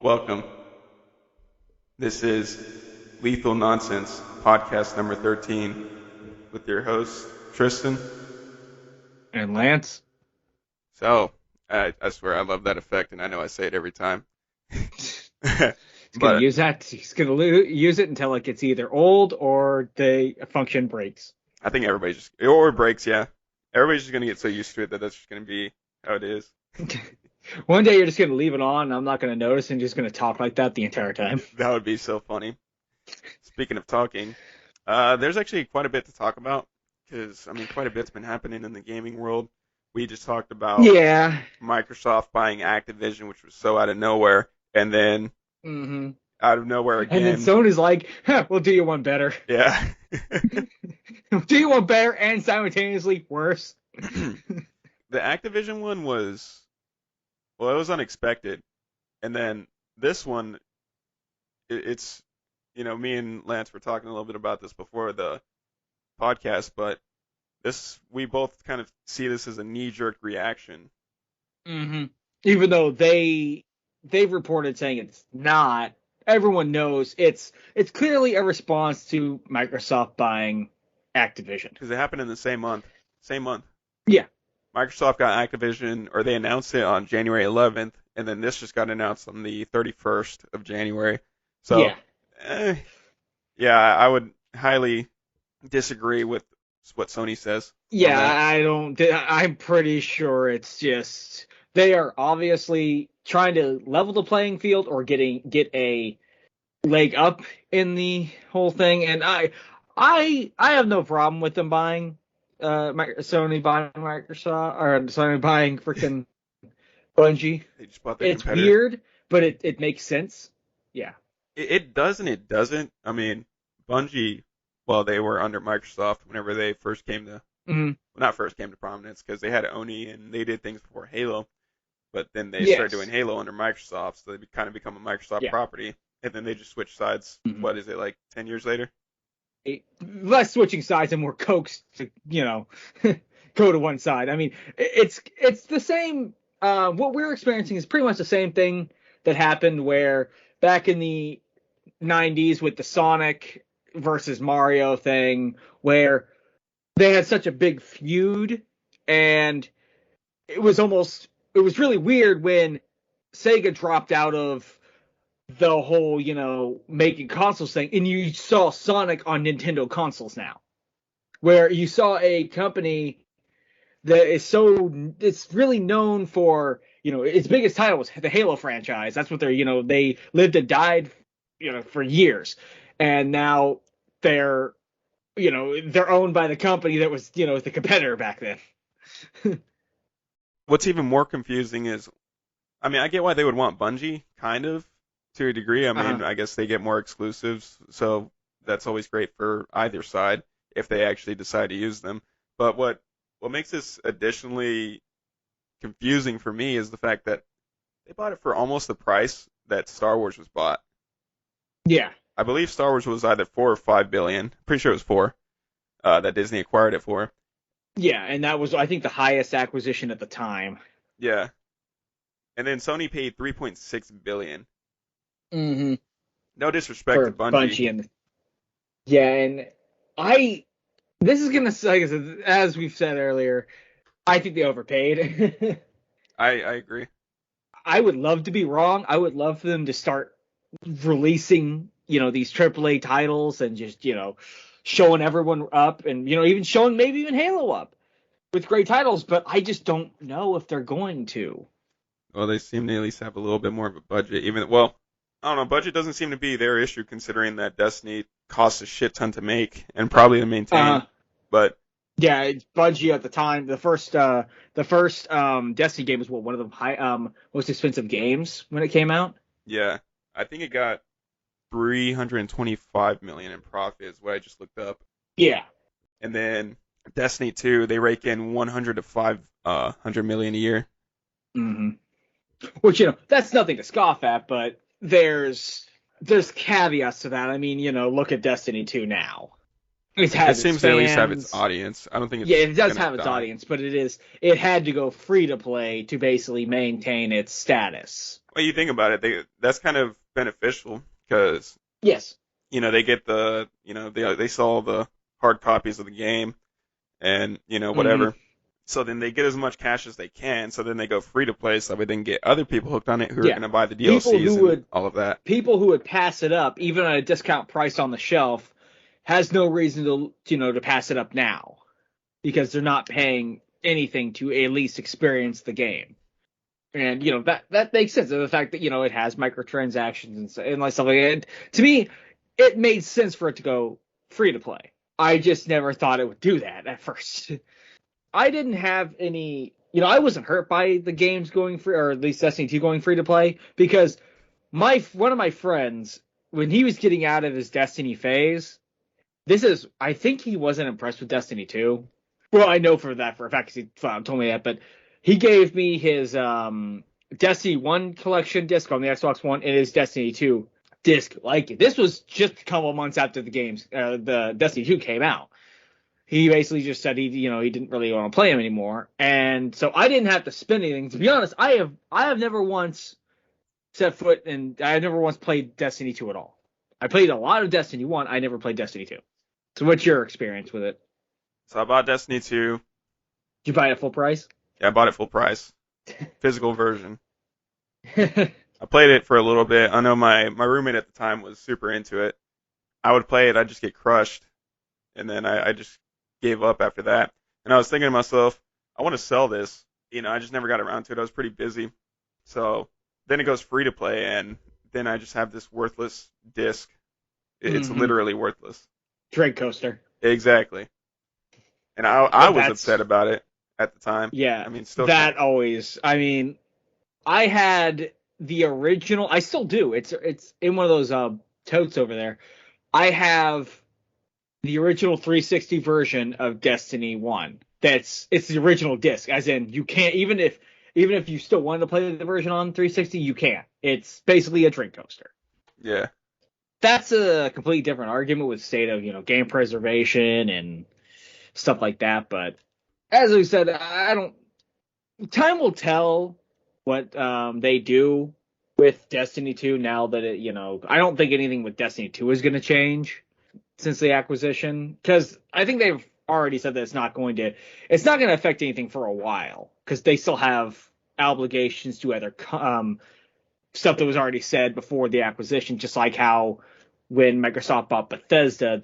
Welcome. This is Lethal Nonsense, podcast number 13, with your host, Tristan. And Lance, So, I swear I love that effect, and I know I say it every time. he's gonna But use that. He's gonna use it until it gets either old or the function breaks. I think everybody just, or breaks, yeah. Everybody's just going to get so used to it that that's just going to be how it is. One day you're just gonna leave it on. And I'm not gonna notice, and just gonna talk like that the entire time. That would be so funny. Speaking of talking, there's actually quite a bit to talk about, because, I mean, quite a bit's been happening in the gaming world. We just talked about Yeah. Microsoft buying Activision, which was so out of nowhere, and then Mm-hmm. out of nowhere And then again. Sony's like, huh, "We'll do you one better. Yeah. We'll do you one better, and simultaneously worse." The Activision one was, well, it was unexpected. And then this one, it's, me and Lance were talking a little bit about this before the podcast, but we both kind of see this as a knee-jerk reaction. Mm-hmm. Even though they've reported saying it's not, everyone knows it's clearly a response to Microsoft buying Activision. Because it happened in the same month. Same month. Yeah, Microsoft got Activision, or they announced it on January 11th, and then this just got announced on the 31st of January. So, yeah, eh, yeah, I would highly disagree with what Sony says on yeah. that. I don't. I'm pretty sure it's just they are obviously trying to level the playing field or get a leg up in the whole thing. And I have no problem with them buying Sony buying Microsoft or Sony buying freaking Bungie. They just bought their It's competitor. weird, but it makes sense. Yeah. It does and it doesn't. I mean, Bungie, well, they were under Microsoft whenever they first came to, well, Hmm. not first came to prominence, because they had Oni and they did things before Halo, but then they started doing Yes. Halo under Microsoft, so they kind of become a Microsoft Yeah. property, and then they just switched sides. Hmm. What is it, like 10 years later? Less switching sides and more coaxed to go to one side. I mean, it's the same. What we're experiencing is pretty much the same thing that happened where back in the 90s with the Sonic versus Mario thing, where they had such a big feud, and it was really weird when Sega dropped out of the whole, making consoles thing, and you saw Sonic on Nintendo consoles now, where you saw a company that it's really known for, its biggest title was the Halo franchise. That's what they lived and died, for years. And now they're, they're owned by the company that was, the competitor back then. What's even more confusing is, I mean, I get why they would want Bungie, kind of, to a degree. I Uh-huh. mean, I guess they get more exclusives, so that's always great for either side if they actually decide to use them. But what makes this additionally confusing for me is the fact that they bought it for almost the price that Star Wars was bought. Yeah. I believe Star Wars was either 4 or 5 billion. Pretty sure it was four. That Disney acquired it for. Yeah, and that was, I think, the highest acquisition at the time. Yeah, and then Sony paid 3.6 billion. Mm-hmm. No disrespect to For Bungie. Bungie and yeah, and I this is gonna like I said, as we've said earlier, I think they overpaid. I agree. I would love to be wrong. I would love for them to start releasing, these AAA titles and just, showing everyone up and, even showing maybe even Halo up with great titles, but I just don't know if they're going to. Well, they seem to at least have a little bit more of a budget. Even well, I don't know. Budget doesn't seem to be their issue, considering that Destiny costs a shit ton to make and probably to maintain. Uh But yeah, it's Bungie at the time. The first Destiny game was one of the most expensive games when it came out. yeah, I think it got 325 million in profit is what I just looked up. Yeah. And then Destiny 2, they rake in 100 to 500 million a year. Hmm. Which, that's nothing to scoff at, but there's caveats to that. I mean, look at Destiny 2 now. It It has its seems to at least have its fans. audience. I don't think Yeah, it's it does gonna have its die. audience, but it had to go free to play to basically maintain its status. Well, you think about it, that's kind of beneficial because Yes. they get they sell the hard copies of the game and Hmm. whatever. So then they get as much cash as they can. So then they go free to play, so they then get other people hooked on it who are Yeah. going to buy the People DLCs who and would all of that. people who would pass it up, even at a discount price on the shelf, has no reason to pass it up now because they're not paying anything to at least experience the game. And that makes sense. And the fact that it has microtransactions and like stuff like that. And to me, it made sense for it to go free to play. I just never thought it would do that at first. I didn't have any. I wasn't hurt by the games going free, or at least Destiny 2 going free to play, because one of my friends, when he was getting out of his Destiny phase, I think he wasn't impressed with Destiny 2. Well, I know for a fact because he told me that, but he gave me his Destiny 1 collection disc on the Xbox One and his Destiny 2 disc. Like, this was just a couple of months after the Destiny 2 came out. He basically just said he didn't really want to play him anymore, and so I didn't have to spend anything. To be honest, I have never once set foot and I never once played Destiny 2 at all. I played a lot of Destiny 1. I never played Destiny 2. So what's your experience with it? So I bought Destiny 2. Did you buy it at full price? Yeah, I bought it full price, physical version. I played it for a little bit. I know my roommate at the time was super into it. I would play it, I'd just get crushed, and then I just gave up after that. And I was thinking to myself, I want to sell this. I just never got around to it. I was pretty busy. So then it goes free to play, and then I just have this worthless disc. It's Mm-hmm. literally worthless. Drake coaster. Exactly. And I was upset That's about it at the time. yeah. I mean, still kind That always. I mean, I had the original. I still do. It's in one of those totes over there. I have the original 360 version of Destiny 1. It's the original disc, as in you can't even if you still wanted to play the version on 360, you can't. It's basically a drink coaster. of, yeah. That's a completely different argument with state of game preservation and stuff like that. But as we said, I don't. Time will tell what they do with Destiny 2 now that I don't think anything with Destiny 2 is going to change since the acquisition, because I think they've already said that it's not going to affect anything for a while, because they still have obligations to other stuff that was already said before the acquisition, just like how when Microsoft bought Bethesda,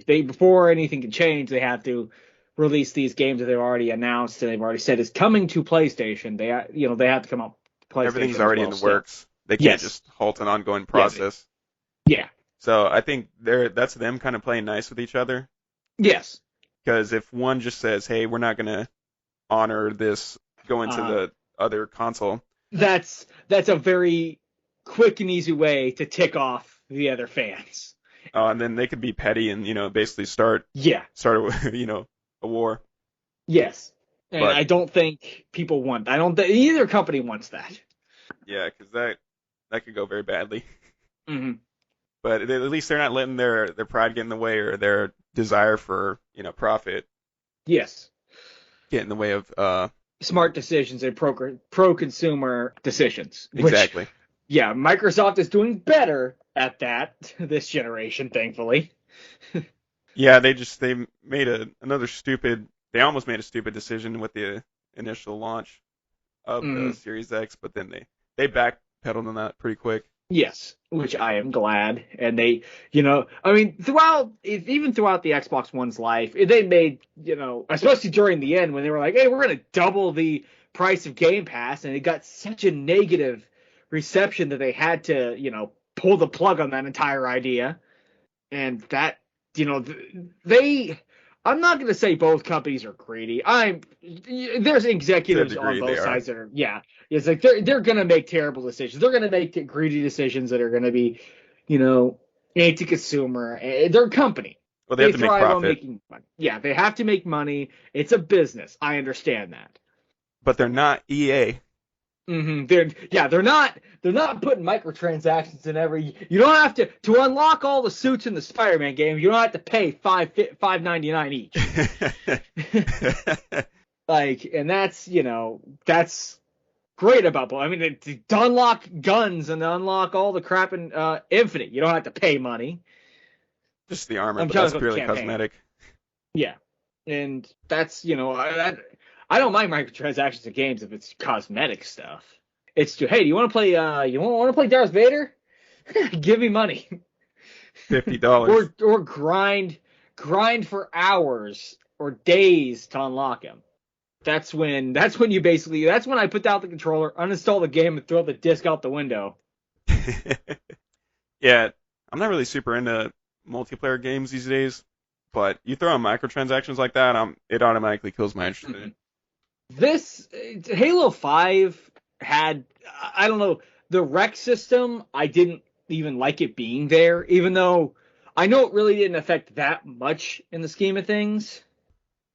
before anything can change, they have to release these games that they've already announced and they've already said is coming to PlayStation. They have to come out to Everything's PlayStation as already in well the still. works. They can't Yes. just halt an ongoing Yes. process. Yeah. So I think that's them kind of playing nice with each other. Yes. Because if one just says, "Hey, we're not gonna honor this, go into Uh, the other console," that's a very quick and easy way to tick off the other fans. and then they could be petty and basically start Yeah. a war. Yes. And But I don't think I don't think either company wants that. yeah, because that could go very badly. Hmm. But at least they're not letting their pride get in the way or their desire for profit Yes. get in the way of Smart decisions and pro consumer decisions. exactly. Which, yeah, Microsoft is doing better at that this generation, thankfully. Yeah, they made they almost made a stupid decision with the initial launch of the Mhm. Series X, but then they backpedaled on that pretty quick. Yes, which I am glad. And they, I mean, even throughout the Xbox One's life, they made, especially during the end when they were like, hey, we're going to double the price of Game Pass. And it got such a negative reception that they had to, pull the plug on that entire idea. And that, I'm not going to say both companies are greedy. There's executives To a on degree, both they are. sides that are, yeah. It's like they're going to make terrible decisions. They're going to make greedy decisions that are going to be, anti-consumer. They're a company. Well, they They have to make thrive on profit, making money. Yeah, they have to make money. It's a business. I understand that. but they're not EA. They're not putting microtransactions in every. You don't have to unlock all the suits in the Spider-Man game. You don't have to pay $5.99 each. Like, and that's great about. I mean, to unlock guns and to unlock all the crap in Infinite, you don't have to pay money. Just the armor, I'm but trying that's to go to purely campaign. cosmetic. Yeah, and that's I don't mind microtransactions in games if it's cosmetic stuff. It's hey, do you want to play? You want to play Darth Vader? Give me money. $50. or grind for hours or days to unlock him. That's when I put down the controller, uninstall the game, and throw the disc out the window. Yeah, I'm not really super into multiplayer games these days, but you throw in microtransactions like that, it automatically kills my interest in it. This Halo 5 had, I don't know, the rec system. I didn't even like it being there, even though I know it really didn't affect that much in the scheme of things.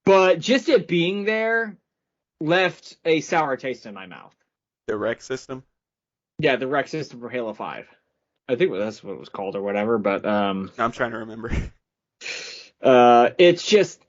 But just it being there left a sour taste in my mouth. The rec system? Yeah, the rec system for Halo 5. I think that's what it was called or whatever, but I'm trying to remember. It's just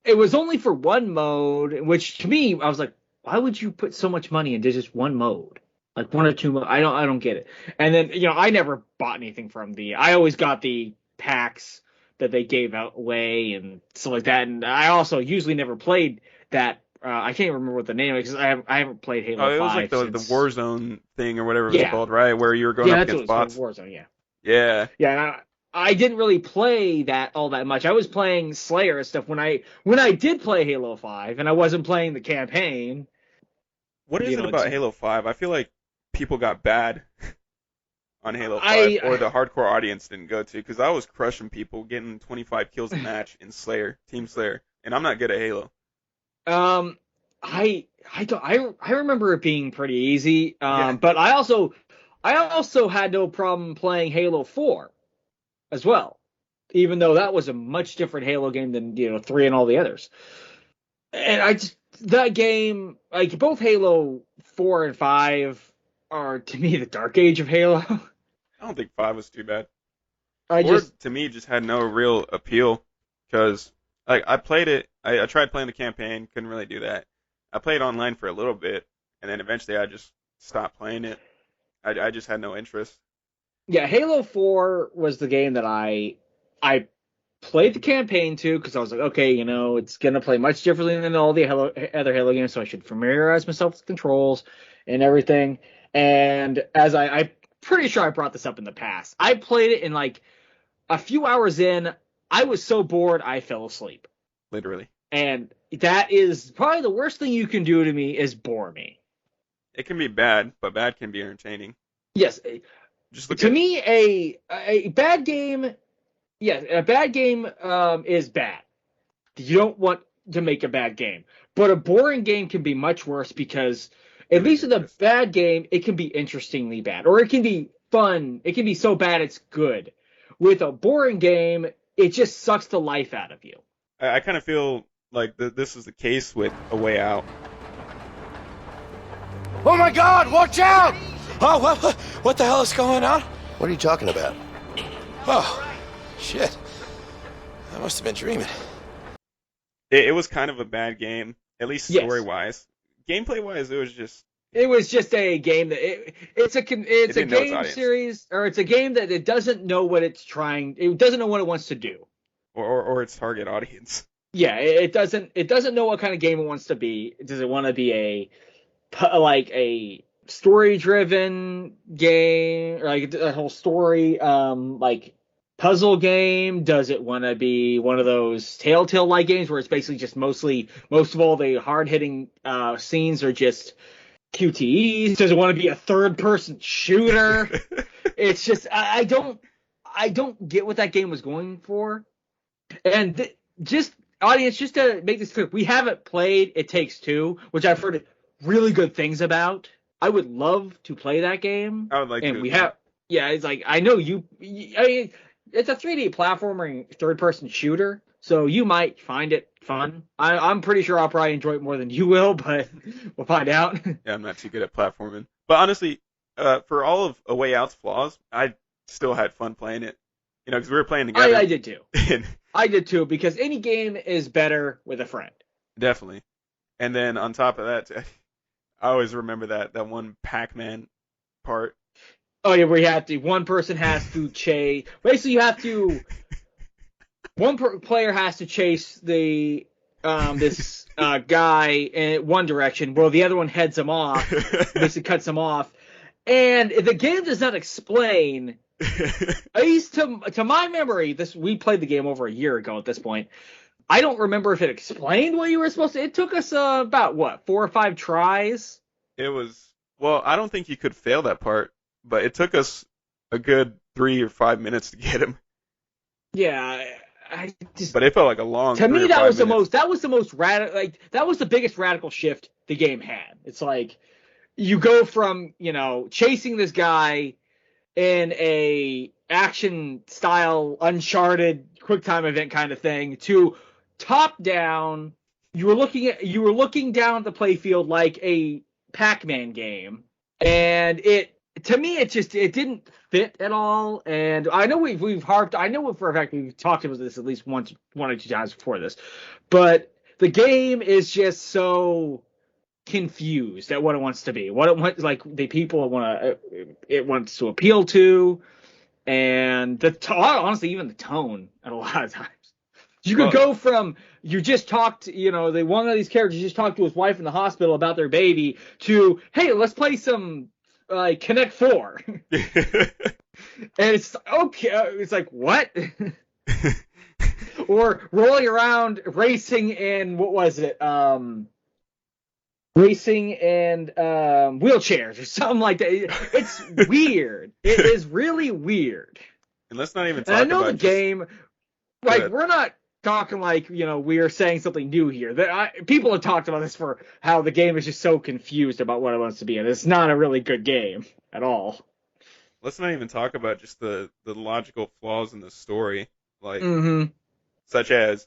it was only for one mode, which to me I was like, why would you put so much money into just one mode? Like one or two I don't get it. And then, I never bought anything from I always got the packs that they gave out away and stuff like that. And I also usually never played that. I can't remember what the name is because I haven't played Halo 5. Oh, it was like the since... Warzone thing or whatever it was called, right? Where you were going up against bots. Warzone, yeah. Yeah. Yeah, I didn't really play that all that much. I was playing Slayer and stuff when I did play Halo 5 and I wasn't playing the campaign. What is it about Halo 5? I feel like people got bad on Halo 5 or the hardcore audience didn't go to because I was crushing people, getting 25 kills a match in Team Slayer, and I'm not good at Halo. I remember it being pretty easy. But I also had no problem playing Halo 4 as well, even though that was a much different Halo game than 3 and all the others. And that game, like both Halo 4 and 5 are to me the dark age of Halo. I don't think 5 was too bad. To me just had no real appeal because I played it. I tried playing the campaign, couldn't really do that. I played online for a little bit, and then eventually I just stopped playing it. I just had no interest. Yeah, Halo 4 was the game that I played the campaign too because I was like, okay, it's gonna play much differently than all the other Halo games, so I should familiarize myself with controls and everything. And as I'm pretty sure I brought this up in the past, I played it in like a few hours in. I was so bored I fell asleep. Literally. And that is probably the worst thing you can do to me is bore me. It can be bad, but bad can be entertaining. Yes. To me, a bad game, a bad game is bad. You don't want to make a bad game. But a boring game can be much worse because at least in a bad game, it can be interestingly bad. Or it can be fun. It can be so bad it's good. With a boring game, it just sucks the life out of you. I kind of feel like this is the case with A Way Out. Oh my God! Watch out! Oh, what the hell is going on? What are you talking about? Oh, shit! I must have been dreaming. It was kind of a bad game, at least story-wise. Gameplay-wise, it was just. It was just a game that it's a game series, or it's a game that it doesn't know what it's trying. It doesn't know what it wants to do. Or its target audience. Yeah, it doesn't know what kind of game it wants to be. Does it want to be a story-driven game, or like a whole story, like puzzle game? Does it want to be one of those Telltale-like games where it's basically just most of all the hard-hitting scenes are just QTEs? Does it want to be a third-person shooter? It's just I don't get what that game was going for. And just audience, just to make this clear, we haven't played It Takes Two, which I've heard really good things about. I would love to play that game. I would like to. And we have, it's like I know you. I mean, it's a 3D platformer third-person shooter, So you might find it fun. I'm pretty sure I'll probably enjoy it more than you will, but we'll find out. Yeah, I'm not too good at platforming. But honestly, for all of A Way Out's flaws, I still had fun playing it. You know, because we were playing together. I did too. I did too, because any game is better with a friend. Definitely. And then on top of that, I always remember that one Pac-Man part. Oh yeah, where you have to, one person has to chase. Basically, you have to. Player has to chase the this guy in one direction, while the other one heads him off, basically cuts him off. And the game does not explain, at least to my memory, we played the game over a year ago at this point. I don't remember if it explained what you were supposed to. It took us about, what, 4 or 5 tries? It was, well, I don't think you could fail that part, but it took us a good 3 or 5 minutes to get him. Yeah, but it felt like a long. To me, that was the most radical. Like, that was the biggest radical shift the game had. It's like you go from, chasing this guy in a action style Uncharted quick time event kind of thing to top down. You were looking down at the playfield like a Pac-Man game, and to me, it didn't fit at all. And I know I know for a fact we've talked about this at least one or two times before this, but the game is just so confused at what it wants to be, what it wants, like the people it wants to appeal to, and honestly, even the tone at a lot of times. You could go from, you just talked, one of these characters just talked to his wife in the hospital about their baby, to, hey, let's play some Connect 4. And it's okay. It's like, what? Or rolling around racing in, what was it? Racing and wheelchairs or something like that. It's weird. It is really weird. And let's not even talk about. I know the game. Like, we're not talking like, we are saying something new here. People have talked about this for how the game is just so confused about what it wants to be, and it's not a really good game at all. Let's not even talk about just the logical flaws in the story, like such as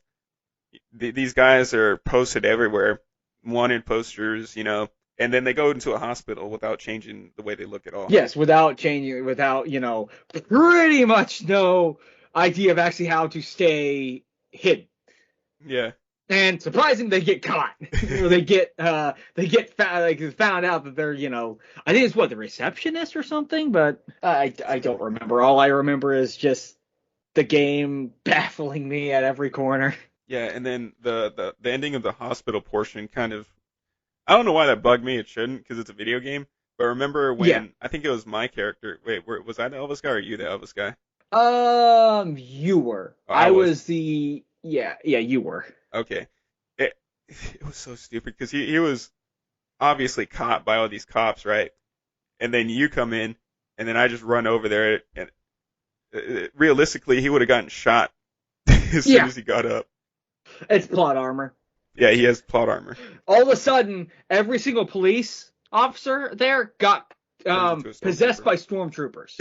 these guys are posted everywhere, wanted posters, and then they go into a hospital without changing the way they look at all. Yes, without pretty much no idea of actually how to stay hidden. Yeah. And surprisingly, they get caught. They get found out that they're, I think it's the receptionist or something, but I don't remember. All I remember is just the game baffling me at every corner. Yeah, and then the ending of the hospital portion kind of, I don't know why that bugged me. It shouldn't, because it's a video game. But remember when, I think it was my character. Wait, was I the Elvis guy or you the Elvis guy? You were. Oh, I was the, you were. Okay. It was so stupid because he was obviously caught by all these cops, right? And then you come in, and then I just run over there, and realistically, he would have gotten shot as soon as he got up. It's plot armor. Yeah, he has plot armor. All of a sudden, every single police officer there got possessed by stormtroopers.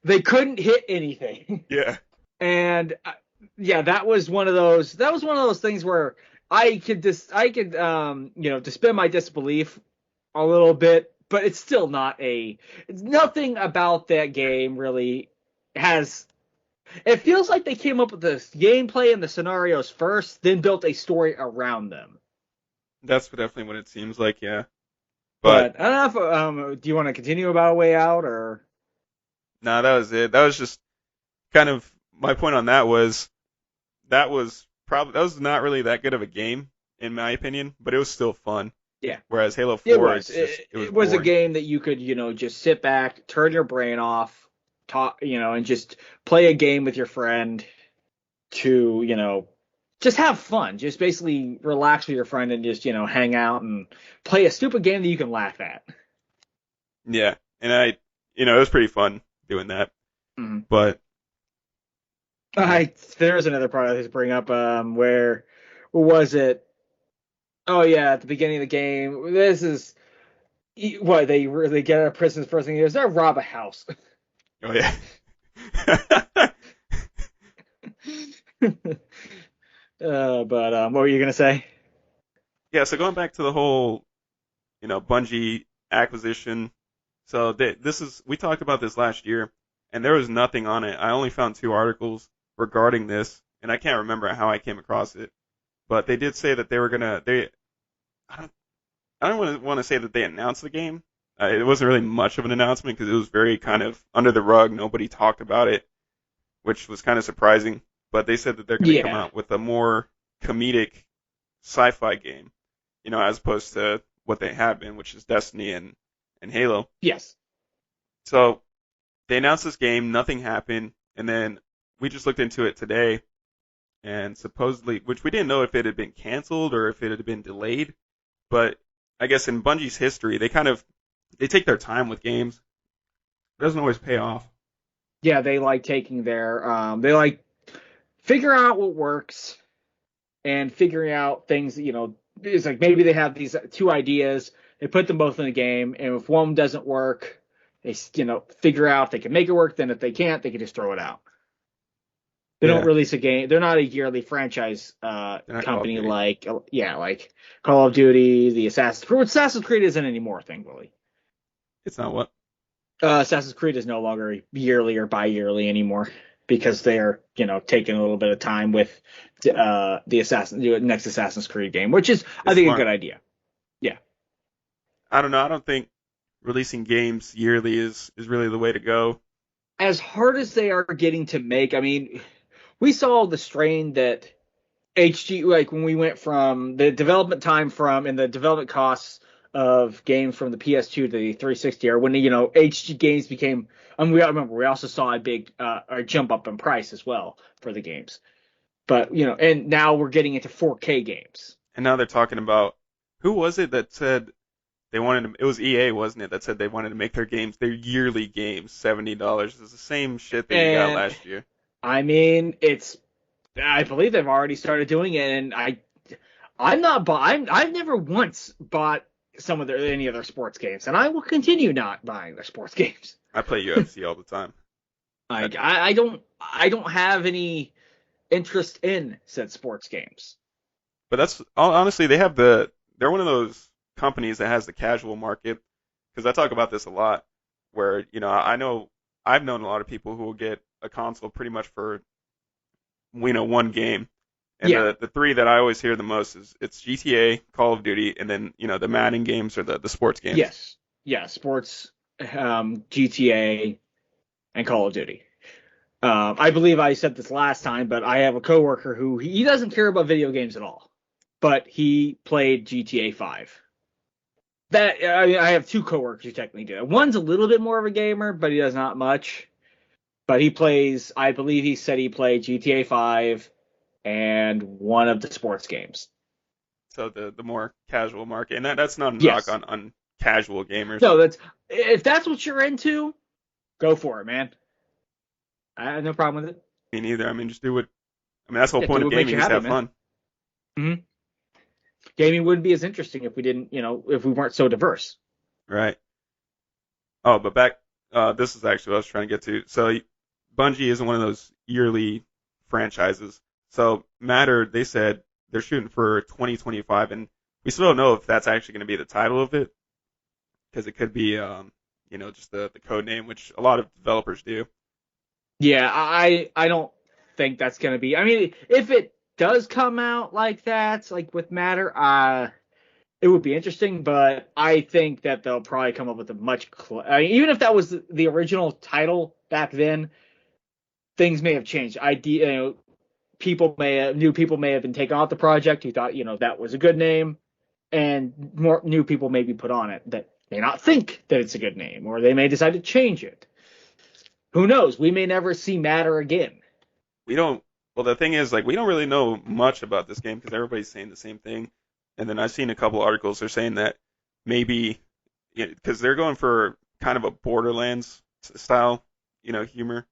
They couldn't hit anything. Yeah. And that was one of those things where I could dispel my disbelief a little bit, but it's still nothing about that game really has. It feels like they came up with the gameplay and the scenarios first, then built a story around them. That's definitely what it seems like, yeah. But I don't know if, do you want to continue about A Way Out, or? No, that was it. That was just kind of my point on that was that was not really that good of a game in my opinion, but it was still fun. Yeah. Whereas Halo 4 it was a game that you could, just sit back, turn your brain off, talk, and just play a game with your friend to, just have fun. Just basically relax with your friend and just, hang out and play a stupid game that you can laugh at. Yeah. And it was pretty fun doing that. Mm-hmm. But there's another part I was to bring up, where was it? Oh yeah, at the beginning of the game. This is what they get out of prison. First thing is they rob a house. Oh yeah. But what were you gonna say? Yeah, so going back to the whole, Bungie acquisition. So we talked about this last year, and there was nothing on it. I only found two articles regarding this, and I can't remember how I came across it. But they did say that they were gonna. I don't, I don't want to say that they announced the game. It wasn't really much of an announcement because it was very kind of under the rug. Nobody talked about it, which was kind of surprising. But they said that they're going to come Yeah. out with a more comedic sci-fi game, as opposed to what they have been, which is Destiny and Halo. Yes. So they announced this game, nothing happened, and then we just looked into it today, and supposedly, which we didn't know if it had been canceled or if it had been delayed, but I guess in Bungie's history, they take their time with games. It doesn't always pay off. Yeah, they like taking they like figure out what works and figuring out things, it's like maybe they have these two ideas, they put them both in a game, and if one doesn't work, they, figure out if they can make it work, then if they can't, they can just throw it out. They don't Yeah, release a game. They're not a yearly franchise they're not Call of company Duty. like Call of Duty, the Assassin's Creed. Assassin's Creed isn't anymore, thankfully. It's not what? Assassin's Creed is no longer yearly or bi-yearly anymore because they are, taking a little bit of time with the next Assassin's Creed game, which is, I It's think, a smart. good idea. Yeah. I don't know. I don't think releasing games yearly is really the way to go. As hard as they are getting to make, I mean, we saw the strain that HG, like when we went from the development time from and the development costs of games from the PS2 to the 360, or when HG games became. I mean, we also saw a big a jump up in price as well for the games. But and now we're getting into 4K games. And now they're talking about who was it that said they wanted to? It was EA, wasn't it, that said they wanted to make their yearly games $70. It's the same shit that you got And last year. I mean, I believe they've already started doing it, and I'm not I've never once bought any of their sports games, and I will continue not buying their sports games. I play UFC all the time. Like I don't have any interest in said sports games. But that's honestly, they're one of those companies that has the casual market. Because I talk about this a lot, where I know I've known a lot of people who will get a console pretty much for one game. And Yeah. the three that I always hear the most is it's GTA, Call of Duty, and then the Madden games or the sports games. Yes. Yeah. Sports, GTA, and Call of Duty. I believe I said this last time, but I have a coworker who he doesn't care about video games at all, but he played GTA 5. I have two coworkers who technically do. One's a little bit more of a gamer, but he does not much. But he plays. I believe he said he played GTA 5 and one of the sports games. So the more casual market, and that's not a knock Yes. on casual gamers. No, if that's what you're into, go for it, man. I have no problem with it. Me neither. I mean, just do what. I mean, that's the whole Yeah, point do of what makes gaming, you is to happy, have man. fun. Mm-hmm. Gaming wouldn't be as interesting if we didn't, if we weren't so diverse. Right. Oh, but back. This is actually what I was trying to get to. So Bungie isn't one of those yearly franchises. So Matter, they said they're shooting for 2025, and we still don't know if that's actually going to be the title of it, because it could be, just the code name, which a lot of developers do. Yeah, I don't think that's gonna be. I mean, if it does come out like that, like with Matter, it would be interesting. But I think that they'll probably come up with a I mean, even if that was the original title back then, things may have changed. New people may have been taken off the project who thought that was a good name, and more new people may be put on it that may not think that it's a good name, or they may decide to change it. Who knows? We may never see Matter again. We don't. Well, the thing is, like, we don't really know much about this game because everybody's saying the same thing. And then I've seen a couple articles. They're saying that maybe, because they're going for kind of a Borderlands style, humor.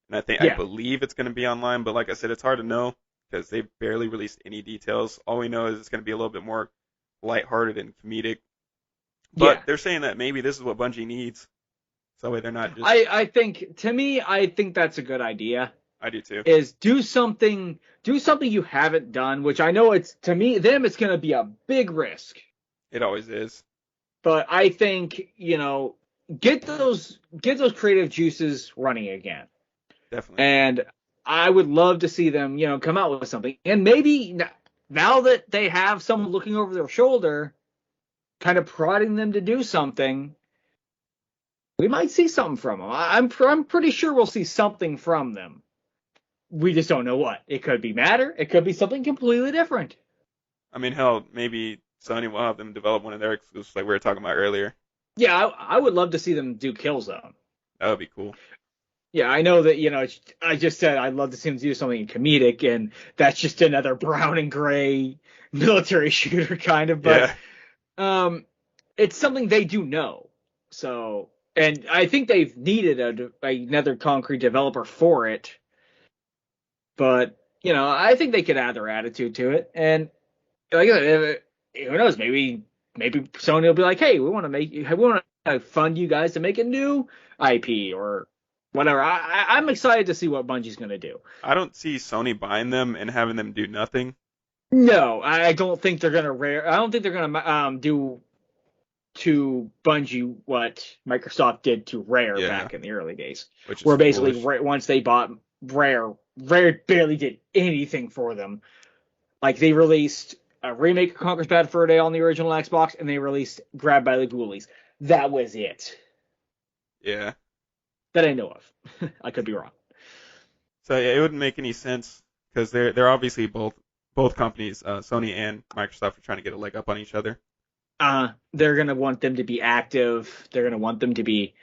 And I Yeah, believe it's going to be online. But like I said, it's hard to know because they barely released any details. All we know is it's going to be a little bit more lighthearted and comedic. yeah. But they're saying that maybe this is what Bungie needs. So that way they're not just. I think to me, I think that's a good idea. I do too. is do something you haven't done, which I know it's it's going to be a big risk. It always is. But I think, get those creative juices running again. Definitely. And I would love to see them, come out with something. And maybe now that they have someone looking over their shoulder, kind of prodding them to do something, we might see something from them. I'm pretty sure we'll see something from them. We just don't know what. It could be matter. It could be something completely different. I mean, hell, maybe Sony will have them develop one of their exclusives like we were talking about earlier. Yeah, I would love to see them do Killzone. That would be cool. Yeah, I know that, I just said I'd love to see them do something comedic, and that's just another brown and gray military shooter kind of, but it's something they do know. So, and I think they've needed another concrete developer for it. But, I think they could add their attitude to it. And like I said, who knows, maybe Sony will be like, hey, we want to fund you guys to make a new IP or whatever. I'm excited to see what Bungie's going to do. I don't see Sony buying them and having them do nothing. No, I don't think they're going to I don't think they're going to do to Bungie what Microsoft did to Rare back in the early days. Where basically once they bought Rare barely did anything for them. Like, they released a remake of Conker's Bad Fur Day on the original Xbox, and they released Grabbed by the Ghoulies. That was it. Yeah. That I know of. I could be wrong. So yeah, it wouldn't make any sense because they're obviously both companies, Sony and Microsoft, are trying to get a leg up on each other. They're gonna want them to be active. They're gonna want them to be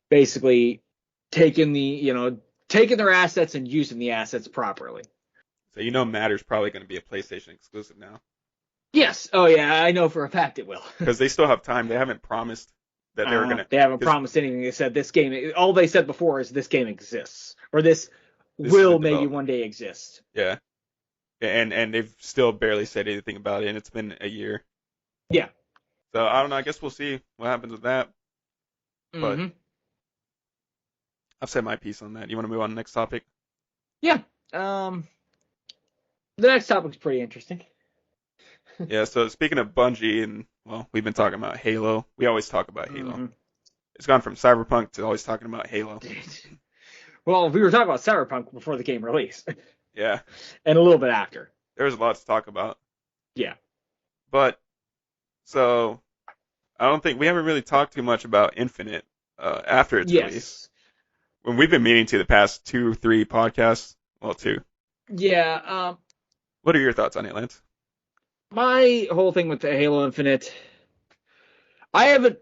basically taking their assets and using the assets properly. So Matter's probably going to be a PlayStation exclusive now. Yes. Oh yeah, I know for a fact it will. Because they still have time. They haven't promised that they were going to. They haven't promised anything. They said this game. All they said before is this game exists, or this will maybe one day exist. Yeah. And they've still barely said anything about it, and it's been a year. Yeah. So I don't know. I guess we'll see what happens with that. But I've said my piece on that. You want to move on to the next topic? Yeah. The next topic's pretty interesting. Yeah, so speaking of Bungie, and, we've been talking about Halo. We always talk about Halo. It's gone from Cyberpunk to always talking about Halo. Well, we were talking about Cyberpunk before the game released. Yeah. And a little bit after. There was a lot to talk about. Yeah. But, so, I don't think we haven't really talked too much about Infinite after its release. When we've been meaning to the past 2-3 podcasts. Well, 2. Yeah. What are your thoughts on it, Lance? My whole thing with the Halo Infinite, I haven't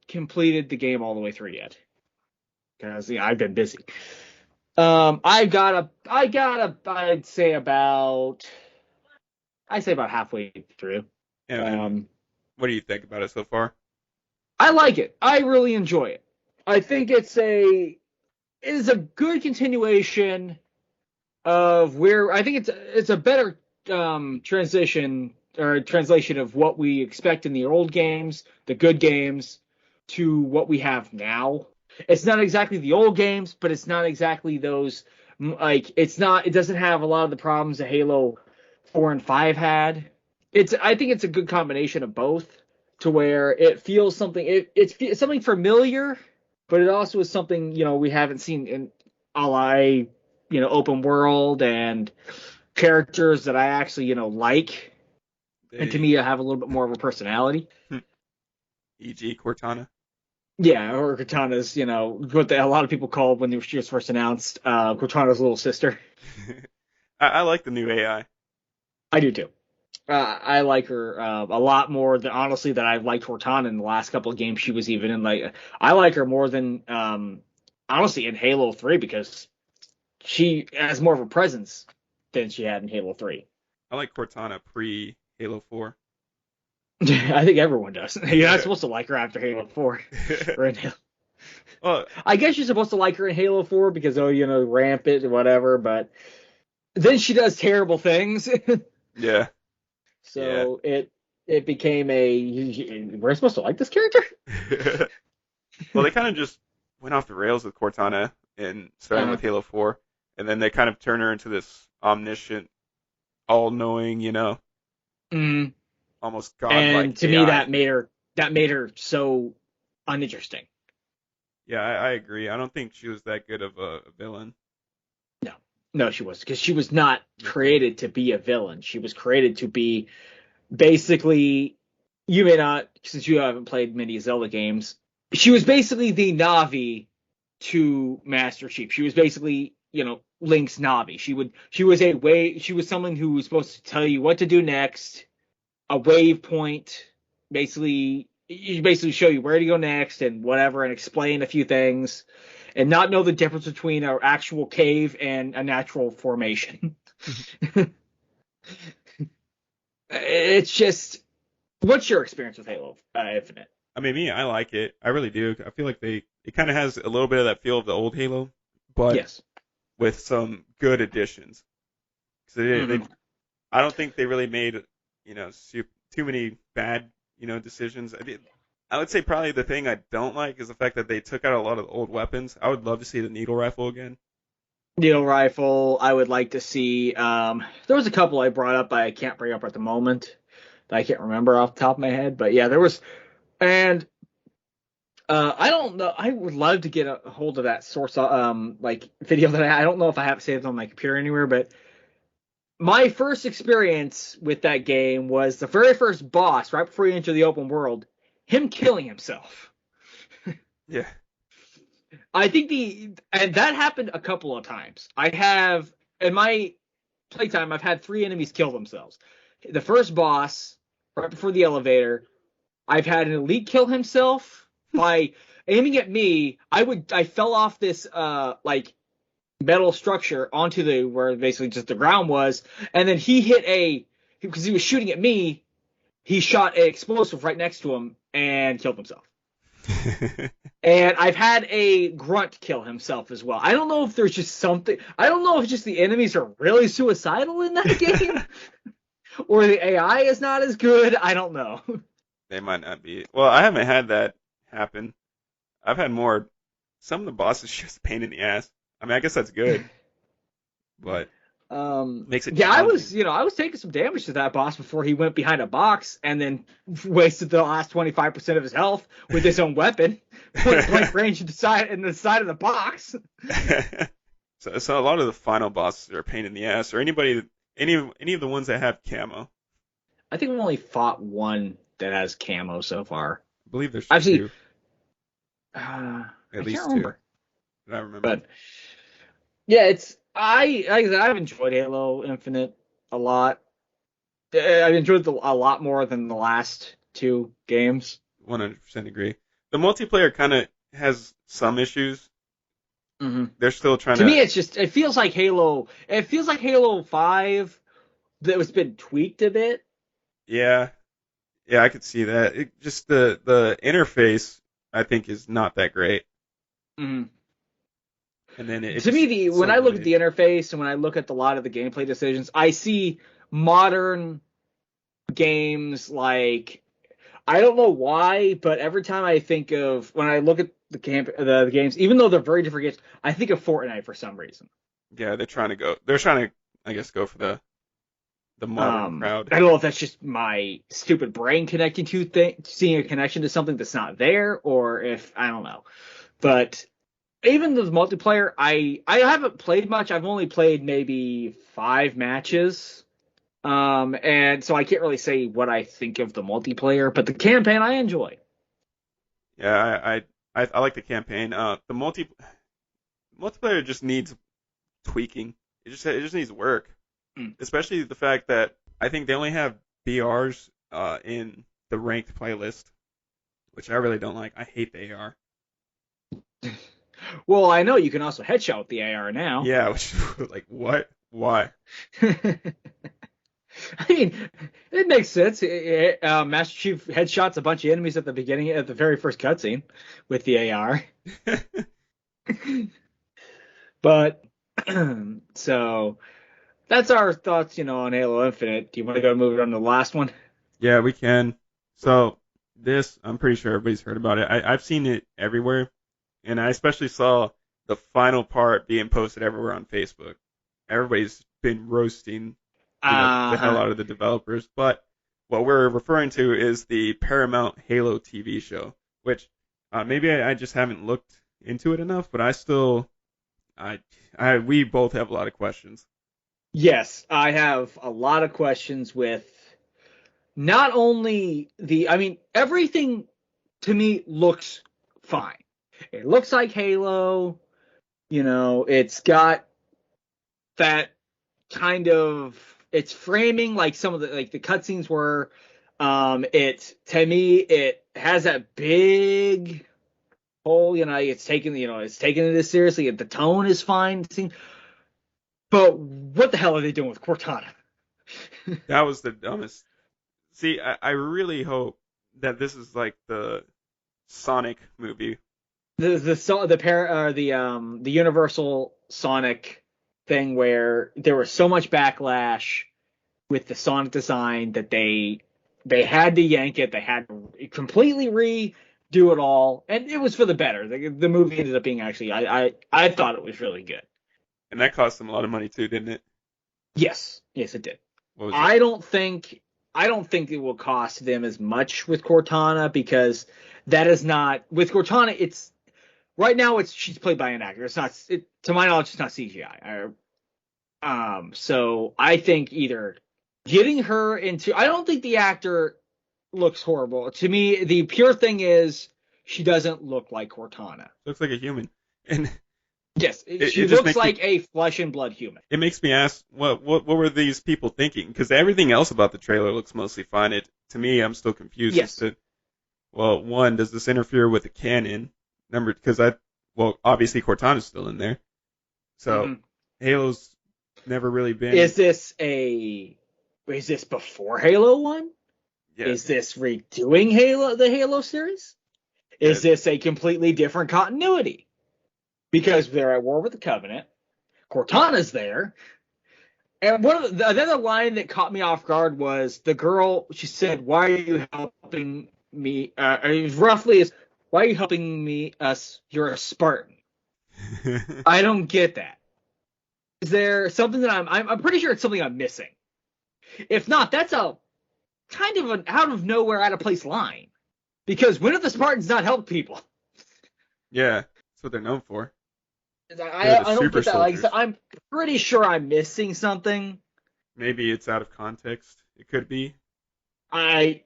completed the game all the way through yet. Because I've been busy. I'd say about halfway through. Yeah, what do you think about it so far? I like it. I really enjoy it. I think it is a good continuation of where I think it's a better translation of what we expect in the old games, the good games, to what we have now. It's not exactly the old games, but it's not exactly those, it doesn't have a lot of the problems that Halo 4 and 5 had. I think it's a good combination of both, to where it feels something, it's something familiar, but it also is something, we haven't seen in open world and characters that I actually, like. And to me, I have a little bit more of a personality. E.g. Cortana. Yeah, or Cortana's, what a lot of people called when she was first announced, Cortana's little sister. I like the new AI. I do too. I like her a lot more than I've liked Cortana in the last couple of games she was even in. I like her more than honestly in Halo 3 because she has more of a presence than she had in Halo 3. I like Cortana pre Halo 4. I think everyone does. You're not supposed to like her after Halo 4. Or in Halo. Well, I guess you're supposed to like her in Halo 4 because, rampant or whatever, but then she does terrible things. Yeah. So it became we're supposed to like this character? Well, they kind of just went off the rails with Cortana and starting with Halo 4, and then they kind of turn her into this omniscient, all-knowing, Mm. almost godlike And to me, AI. that made her so uninteresting. Yeah, I agree. I don't think she was that good of a villain. No, no, she was, because she was not created to be a villain. She was created to be basically. You may not, since you haven't played many Zelda games. She was basically the Navi to Master Chief. She was basically, Link's Navi. She was someone who was supposed to tell you what to do next, a wave point, basically show you where to go next and whatever, and explain a few things, and not know the difference between an actual cave and a natural formation. It's just, what's your experience with Halo Infinite? I mean, me, I like it. I really do. I feel like it kind of has a little bit of that feel of the old Halo, but Yes. with some good additions. Because I don't think they really made, too many bad, decisions. I would say probably the thing I don't like is the fact that they took out a lot of the old weapons. I would love to see the needle rifle again. Needle rifle, I would like to see. There was a couple I brought up I can't bring up at the moment that I can't remember off the top of my head, but yeah, there was. And I don't know. I would love to get a hold of that source, video that I don't know if I have it saved on my computer anywhere. But my first experience with that game was the very first boss, right before you enter the open world, him killing himself. Yeah. I think and that happened a couple of times. I have, in my playtime, I've had 3 enemies kill themselves. The first boss, right before the elevator, I've had an elite kill himself by aiming at me. I fell off this metal structure onto where basically just the ground was, and then because he was shooting at me, he shot an explosive right next to him and killed himself. And I've had a grunt kill himself as well. I don't know if there's just something. I don't know if just the enemies are really suicidal in that game, or the AI is not as good. I don't know. They might not be. Well, I haven't had that happen. I've had more. Some of the bosses just a pain in the ass. I mean, I guess that's good, but makes it challenging. I was taking some damage to that boss before he went behind a box and then wasted the last 25% of his health with his own weapon, point blank range in the side of the box. So a lot of the final bosses are a pain in the ass, or any of the ones that have camo. I think we've only fought one that has camo so far. I believe there's I've two. At least can't remember. Two. I remember. But yeah, I've enjoyed Halo Infinite a lot. I've enjoyed a lot more than the last 2 games. 100% agree. The multiplayer kind of has some issues. Mm-hmm. They're still trying to. To me, it feels like Halo. It feels like Halo 5 that was been tweaked a bit. Yeah, I could see that. Just the interface, I think, is not that great. Mm-hmm. And then to me, when I look at the interface and when I look at a lot of the gameplay decisions, I see modern games like, I don't know why, but every time I think of, when I look at the games, even though they're very different games, I think of Fortnite for some reason. Yeah, they're trying to, I guess, go for the modern crowd. I don't know if that's just my stupid brain connecting to seeing a connection to something that's not there, or if, I don't know. But even the multiplayer, I haven't played much. I've only played maybe 5 matches. And so I can't really say what I think of the multiplayer, but the campaign I enjoy. Yeah, I like the campaign. The multiplayer just needs tweaking. It just needs work. Especially the fact that I think they only have BRs in the ranked playlist, which I really don't like. I hate the AR. Well, I know you can also headshot with the AR now. Yeah, which, like, what? Why? I mean, it makes sense. Master Chief headshots a bunch of enemies at the very first cutscene with the AR. But so that's our thoughts, on Halo Infinite. Do you want to go move it on to the last one? Yeah, we can. So this, I'm pretty sure everybody's heard about it. I've seen it everywhere, and I especially saw the final part being posted everywhere on Facebook. Everybody's been roasting, the hell out of the developers. But what we're referring to is the Paramount Halo TV show, which maybe I just haven't looked into it enough, but we both have a lot of questions. Yes, I have a lot of questions with not only everything to me looks fine. It looks like Halo, it's got that kind of, it's framing like some of the cutscenes were. To me, it has that big whole, it's taking it as seriously. The tone is fine. But what the hell are they doing with Cortana? That was the dumbest. See, I really hope that this is like the Sonic movie. The Universal Sonic thing where there was so much backlash with the Sonic design that they had to yank it. They had to completely redo it all, and it was for the better. The movie ended up being actually, I thought it was really good. And that cost them a lot of money too, didn't it? Yes, it did. What was I don't think it will cost them as much with Cortana, because that is not, with Cortana. It's right now she's played by an actor. It's not, to my knowledge, it's not CGI. So I think either getting her into, I don't think the actor looks horrible. To me, the pure thing is she doesn't look like Cortana. Looks like a human. And yes, she looks like a flesh and blood human. It makes me ask, what were these people thinking? Because everything else about the trailer looks mostly fine. To me, I'm still confused as to, well, one, does this interfere with the canon? Because obviously Cortana's still in there. So Halo's never really been. Is this before Halo 1? Yeah. Is this redoing the Halo series? Is this a completely different continuity? Because they're at war with the Covenant. Cortana's there. And the other line that caught me off guard was the girl, she said, "Why are you helping me?" It was roughly as, "Why are you helping me? You're a Spartan." I don't get that. Is there something that I'm pretty sure it's something I'm missing. If not, that's a kind of an out of nowhere, out of place line. Because when have the Spartans not helped people? Yeah, that's what they're known for. I don't get that. Like I said, I'm pretty sure I'm missing something. Maybe it's out of context. It could be. I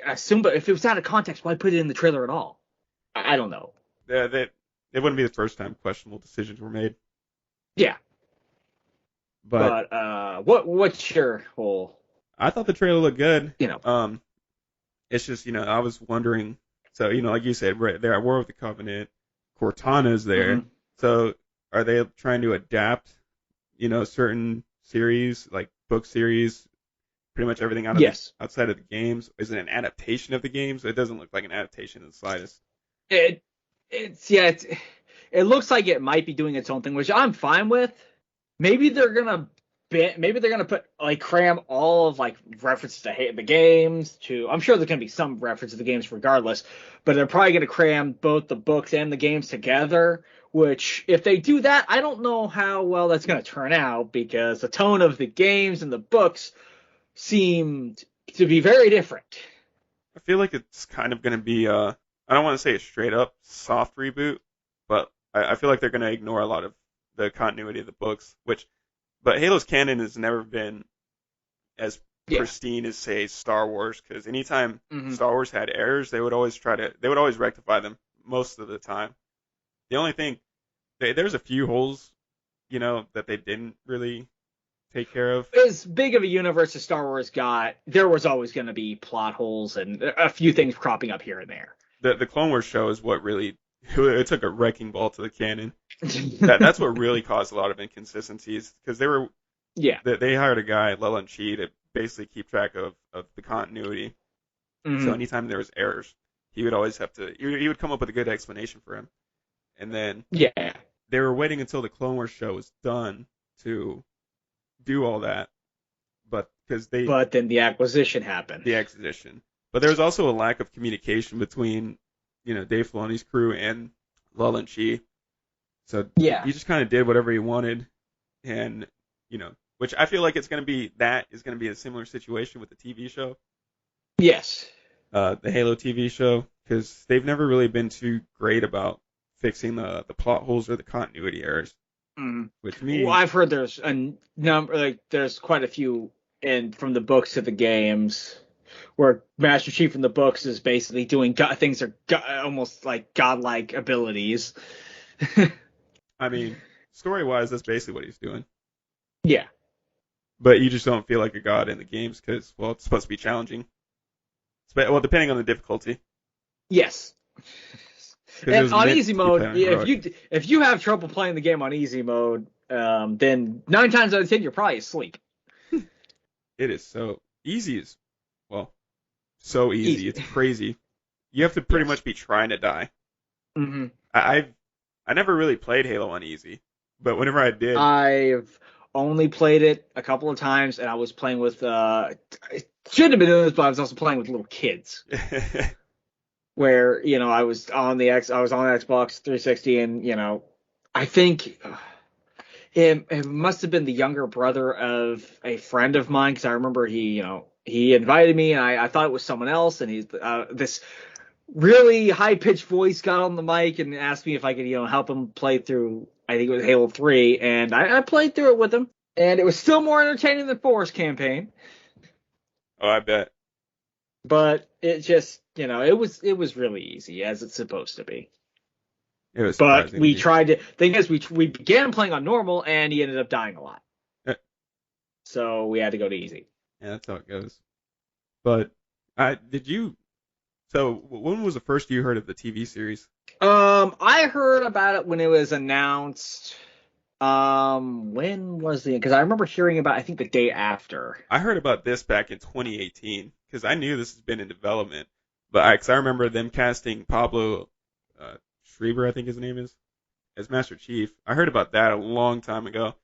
assume, but if it was out of context, why put it in the trailer at all? I don't know. It wouldn't be the first time questionable decisions were made. Yeah. But what's your whole? I thought the trailer looked good. It's just, I was wondering. So, like you said, they're at war with the Covenant. Cortana's there. Mm-hmm. So, are they trying to adapt, certain series, like book series, pretty much everything outside of the games? Is it an adaptation of the games? It doesn't look like an adaptation in the slightest. It looks like it might be doing its own thing, which I'm fine with. Maybe they're gonna put cram all of references to the games to. I'm sure there's gonna be some reference to the games regardless, but they're probably gonna cram both the books and the games together. Which, if they do that, I don't know how well that's gonna turn out, because the tone of the games and the books seemed to be very different. I feel like it's kind of gonna be I don't want to say a straight up soft reboot, but I feel like they're gonna ignore a lot of the continuity of the books, but Halo's canon has never been as pristine as, say, Star Wars, because anytime Star Wars had errors, they would always rectify them most of the time. The only thing, there's a few holes, that they didn't really take care of. As big of a universe as Star Wars got, there was always going to be plot holes and a few things cropping up here and there. The Clone Wars show is what really, it took a wrecking ball to the canon. That's what really caused a lot of inconsistencies, because they hired a guy, Leland Chi, to basically keep track of the continuity. Mm-hmm. So anytime there was errors, he would always he would come up with a good explanation for him. And then they were waiting until the Clone Wars show was done to do all that, but then the acquisition happened. But there was also a lack of communication between Dave Filoni's crew and Leland Chi. So Yeah. he just kind of did whatever he wanted, and which I feel like is going to be a similar situation with the TV show, Yes. the Halo TV show, because they've never really been too great about fixing the plot holes or the continuity errors. Mm. Which Well, means I've heard there's a number, like there's quite a few, and from the books to the games, where Master Chief in the books is basically doing things that are almost like godlike abilities. I mean, story-wise, that's basically what he's doing. Yeah. But you just don't feel like a god in the games because, well, it's supposed to be challenging. Well, depending on the difficulty. Yes. 'Cause it And was on meant easy to be mode, played on heroic. if you have trouble playing the game on easy mode, then 9 times out of 10 you're probably asleep. It is so easy so easy. Easy. It's crazy. You have to pretty much be trying to die. Mm-hmm. I never really played Halo on easy, but whenever I did, I've only played it a couple of times, and I was playing with I shouldn't have been doing this, but I was also playing with little kids. Where I was on Xbox 360, and I think it must have been the younger brother of a friend of mine, because I remember he invited me, and I thought it was someone else, and he's this really high pitched voice got on the mic and asked me if I could help him play through, I think it was Halo 3, and I played through it with him, and it was still more entertaining than Forest Campaign. Oh, I bet. But it just, it was really easy, as it's supposed to be. It was But surprising we to me. tried to. Thing is, we began playing on normal, and he ended up dying a lot. So we had to go to easy. Yeah, that's how it goes. But So when was the first you heard of the TV series? I heard about it when it was announced. When was the? Because I remember hearing about, I think, the day after. I heard about this back in 2018 because I knew this has been in development, but because I remember them casting Pablo Schreiber, I think his name is, as Master Chief. I heard about that a long time ago,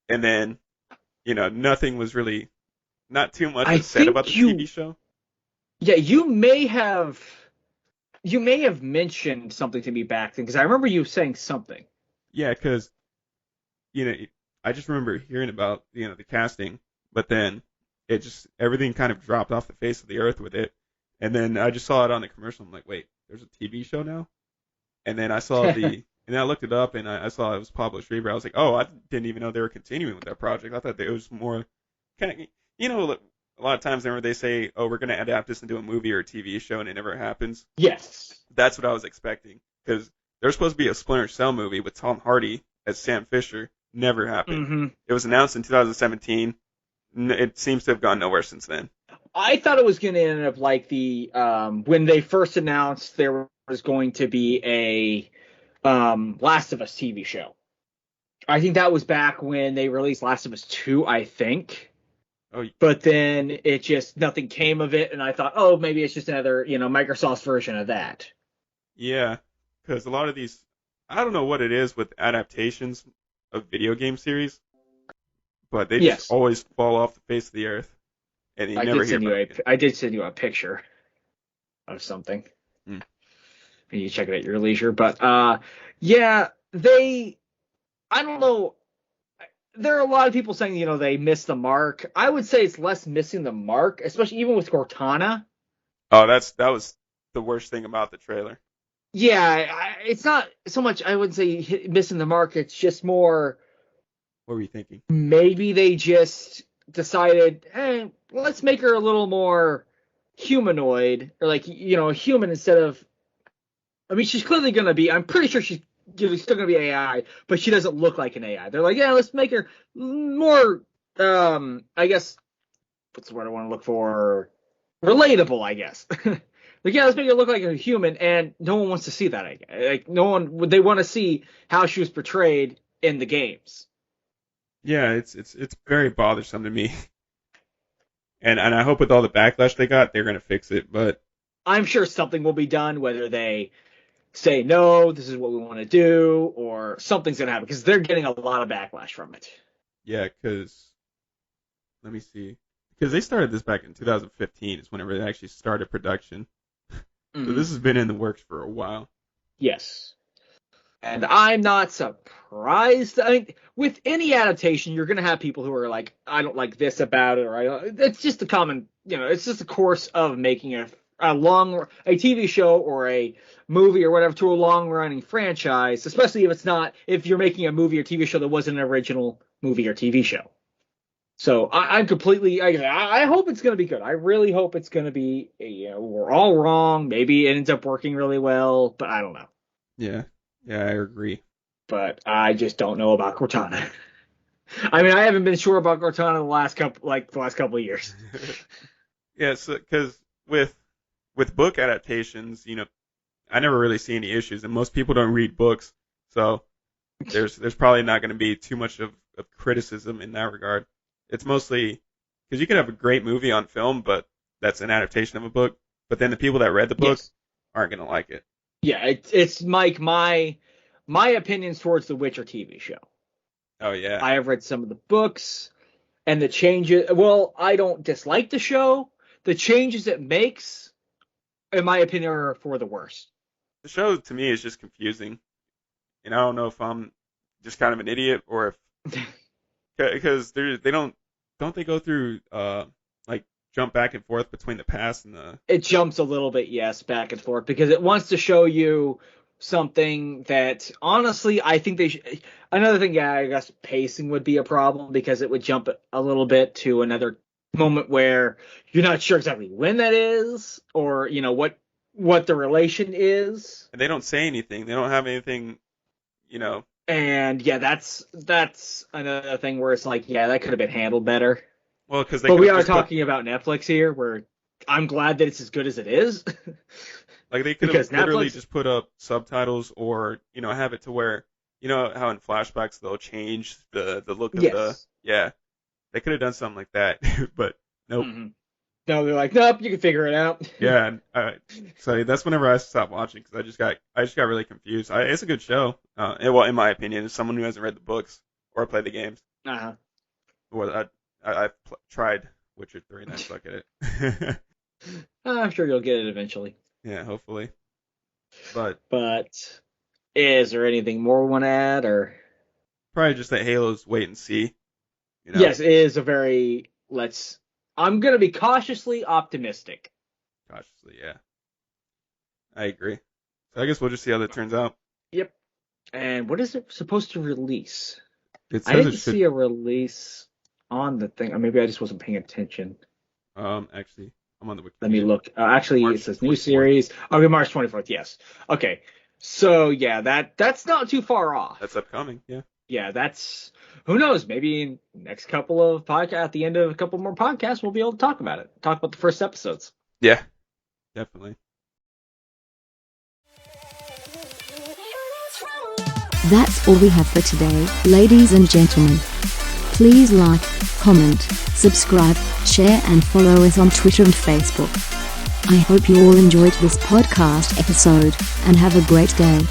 and then nothing was really, not too much was said about the TV show. Yeah, you may have mentioned something to me back then, because I remember you saying something. Yeah, because I just remember hearing about the casting, but then everything kind of dropped off the face of the earth with it, and then I just saw it on the commercial. I'm like, wait, there's a TV show now, and then I saw and I looked it up, and I saw it was Pablo Schreiber. I was like, oh, I didn't even know they were continuing with that project. I thought it was more kind of a lot of times whenever they say, oh, we're going to adapt this into a movie or a TV show, and it never happens. Yes. That's what I was expecting, because there's supposed to be a Splinter Cell movie with Tom Hardy as Sam Fisher. Never happened. Mm-hmm. It was announced in 2017. It seems to have gone nowhere since then. I thought it was going to end up like the when they first announced there was going to be a Last of Us TV show. I think that was back when they released Last of Us 2, I think. Oh. But then it just, nothing came of it, and I thought, oh, maybe it's just another, Microsoft's version of that. Yeah, because a lot of these, I don't know what it is with adaptations of video game series, but they just always fall off the face of the earth, and you never hear about it. I did send you a picture of something. Mm. And you check it at your leisure. But, yeah, I don't know. There are a lot of people saying, they missed the mark. I would say it's less missing the mark, especially even with Cortana. Oh, that was the worst thing about the trailer. Yeah, it's not so much, I wouldn't say missing the mark. It's just more. What were you thinking? Maybe they just decided, hey, let's make her a little more humanoid, or like, a human instead of. I mean, she's clearly going to be. I'm pretty sure she's still going to be AI, but she doesn't look like an AI. They're like, yeah, let's make her more, I guess, what's the word I want to look for? Relatable, I guess. Like, yeah, let's make her look like a human, and no one wants to see that. Like, they want to see how she was portrayed in the games. Yeah, it's very bothersome to me. And I hope with all the backlash they got, they're going to fix it, but I'm sure something will be done, whether they say, no, this is what we want to do, or something's going to happen, because they're getting a lot of backlash from it. Yeah, because, let me see. Because they started this back in 2015 is whenever they actually started production. Mm-hmm. So this has been in the works for a while. Yes. And I'm not surprised. I mean, with any adaptation, you're going to have people who are like, I don't like this about it, or it's just a common, it's just a course of making a TV show or a movie or whatever to a long running franchise, especially if you're making a movie or TV show that wasn't an original movie or TV show. So I'm completely, I hope it's going to be good. I really hope it's going to be, we're all wrong. Maybe it ends up working really well, but I don't know. Yeah, I agree. But I just don't know about Cortana. I mean, I haven't been sure about Cortana the last couple of years. Yeah, so because with book adaptations, I never really see any issues, and most people don't read books, so there's probably not going to be too much of criticism in that regard. It's mostly because you could have a great movie on film, but that's an adaptation of a book. But then the people that read the book aren't going to like it. Yeah, it's Mike. My opinions towards the Witcher TV show. Oh yeah, I have read some of the books, and the changes. Well, I don't dislike the show. The changes it makes, in my opinion, are for the worse. The show to me is just confusing, and I don't know if I'm just kind of an idiot or if because they don't they go through like jump back and forth between the past and the. It jumps a little bit, yes, back and forth because it wants to show you something that honestly I think they should. Another thing, yeah, I guess pacing would be a problem because it would jump a little bit to another moment where you're not sure exactly when that is or what the relation is. And they don't say anything. They don't have anything, And yeah, that's another thing where it's like, yeah, that could have been handled better. Well, because but we are talking about Netflix here, where I'm glad that it's as good as it is. Like they could have literally just put up subtitles, or have it to where how in flashbacks they'll change the look of they could have done something like that, but nope. Mm-hmm. No, they're like, nope, you can figure it out. Yeah, so that's whenever I stopped watching because I just got really confused. It's a good show. Well, in my opinion, as someone who hasn't read the books or played the games. Well, I've tried Witcher 3 and I suck at it. I'm sure you'll get it eventually. Yeah, hopefully. But is there anything more we want to add, or probably just that Halo's wait and see. Yes, it is a very I'm going to be cautiously optimistic. Cautiously, yeah. I agree. So I guess we'll just see how that turns out. Yep. And what is it supposed to release? I didn't see a release on the thing. Or maybe I just wasn't paying attention. Actually, I'm on the Wikipedia. Let me look. Actually, it says new series. Okay, March 24th, yes. Okay. So, yeah, that's not too far off. That's upcoming, yeah. Yeah, that's... Who knows? Maybe in the next couple of podcasts, at the end of a couple more podcasts, we'll be able to talk about it. Talk about the first episodes. Yeah, definitely. That's all we have for today, ladies and gentlemen. Please like, comment, subscribe, share and follow us on Twitter and Facebook. I hope you all enjoyed this podcast episode, and have a great day.